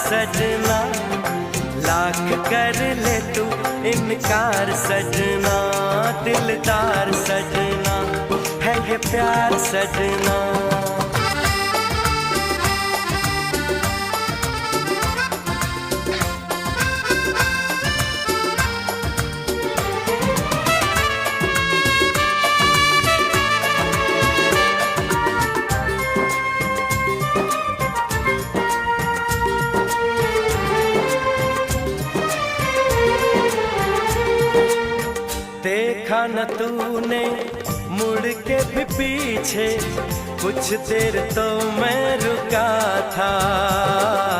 सजना, लाख कर ले तू इनकार सजना, दिलदार सजना है ये प्यार सजना। देखा न तूने मुड़ के भी पीछे, कुछ देर तो मैं रुका था।